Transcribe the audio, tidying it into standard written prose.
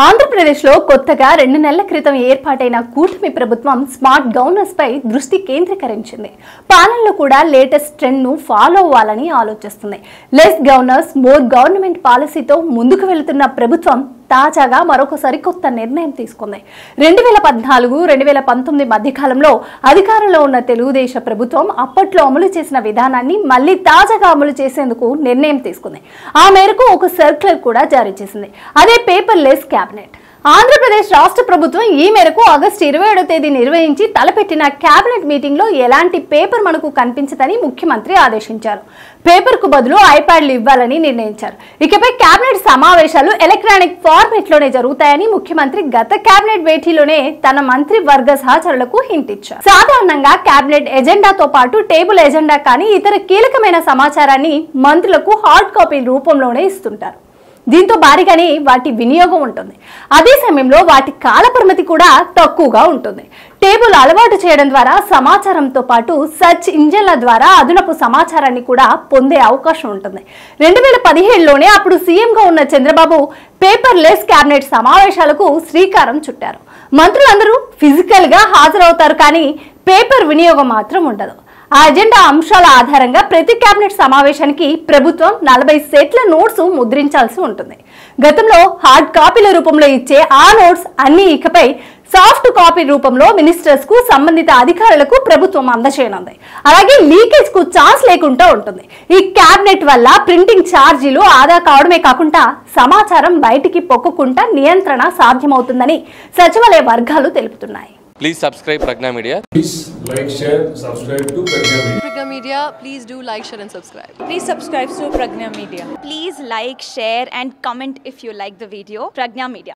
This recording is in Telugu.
ఆంధ్రప్రదేశ్లో కొత్తగా 2 నెలల క్రితం ఏర్పాటైన కూటమి ప్రభుత్వం స్మార్ట్ గవర్నెన్స్ పై దృష్టి కేంద్రీకరించింది. పాలనలో కూడా లేటెస్ట్ ట్రెండ్ ను ఫాలో అవ్వాలని ఆలోచిస్తుంది. లెస్ గవర్నర్స్ మోర్ గవర్నమెంట్ పాలసీతో ముందుకు వెళుతున్న ప్రభుత్వం తాజాగా మరొక సరికొత్త నిర్ణయం తీసుకుంది. 2014-2019 మధ్యకాలంలో అధికారంలో ఉన్న తెలుగుదేశం ప్రభుత్వం అప్పట్లో అమలు చేసిన విధానాన్ని మళ్లీ తాజాగా అమలు చేసేందుకు నిర్ణయం తీసుకుంది. ఆ మేరకు ఒక సర్క్యులర్ కూడా జారీ చేసింది. అదే పేపర్ లెస్ క్యాబినెట్. ఆంధ్రప్రదేశ్ రాష్ట్ర ప్రభుత్వం ఈ మేరకు ఆగస్టు 27వ తేదీ నిర్వహించి తలపెట్టిన కేబినెట్ మీటింగ్ లో ఎలాంటి పేపర్ మనకు కనిపించదని ముఖ్యమంత్రి ఆదేశించారు. పేపర్ కు బదులు ఐప్యాడ్లు ఇవ్వాలని నిర్ణయించారు. ఇకపై కేబినెట్ సమావేశాలు ఎలక్ట్రానిక్ ఫార్మేట్ లోనే జరుగుతాయని ముఖ్యమంత్రి గత కేబినెట్ భేటీలోనే తన మంత్రి వర్గ సహచరులకు హింట్ ఇచ్చారు. సాధారణంగా కేబినెట్ ఎజెండాతో పాటు టేబుల్ ఎజెండా కానీ ఇతర కీలకమైన సమాచారాన్ని మంత్రులకు హార్డ్ కాపీ రూపంలోనే ఇస్తుంటారు. దీంతో భారీగానే వాటి వినియోగం ఉంటుంది. అదే సమయంలో వాటి కాలపరిమితి కూడా తక్కువగా ఉంటుంది. టేబుల్ అలవాటు చేయడం ద్వారా సమాచారంతో పాటు సెర్చ్ ఇంజిన్ల ద్వారా అదనపు సమాచారాన్ని కూడా పొందే అవకాశం ఉంటుంది. 2017లోనే అప్పుడు సీఎంగా ఉన్న చంద్రబాబు పేపర్ లెస్ కేబినెట్ సమావేశాలకు శ్రీకారం చుట్టారు. మంత్రులందరూ ఫిజికల్ గా హాజరవుతారు, కానీ పేపర్ వినియోగం మాత్రం ఉండదు. ఆ అజెండా అంశాల ఆధారంగా ప్రతి కేబినెట్ సమావేశానికి ప్రభుత్వం 40 సెట్ల నోట్స్ ముద్రించాల్సి ఉంటుంది. గతంలో హార్డ్ కాపీల రూపంలో ఇచ్చే ఆ నోట్స్ అన్ని ఇకపై సాఫ్ట్ కాపీ రూపంలో మినిస్టర్స్ కు సంబంధిత అధికారులకు ప్రభుత్వం అందజేయనుంది. అలాగే లీకేజ్ కు ఛాన్స్ లేకుండా ఉంటుంది. ఈ కేబినెట్ వల్ల ప్రింటింగ్ ఛార్జీలు ఆదా కావడమే కాకుండా సమాచారం బయటికి పొక్కకుండా నియంత్రణ సాధ్యమవుతుందని సచివాలయ వర్గాలు తెలుపుతున్నాయి. Please subscribe Pragna Media. Please like, share, subscribe to Pragna Media. Pragna Media, please do like, share and subscribe. Please subscribe to Pragna Media. Please like, share and comment if you like the video. Pragna Media.